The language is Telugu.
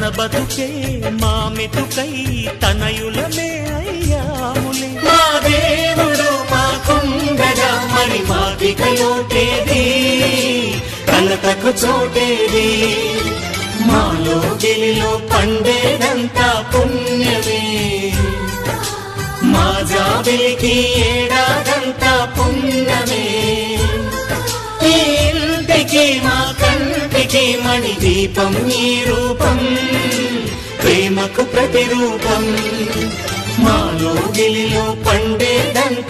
తన బతుకే మా మెతుకై తనయులమే అయ్యాములే. మా దేవుడు మాకుండగా మరి మాకిక లోటేది, కలతకు చోటేది. మాలో గిలిలో పండేదంతా పుణ్యమే, మా జాబిలికి ఏడాదంతా పుణ్యమే. ఈ ఇంటికి మా కంటికి మణి దీపం ఈ రూపం, ప్రేమకు ప్రతిరూపం. మాలో గిలిలో పండేదంతా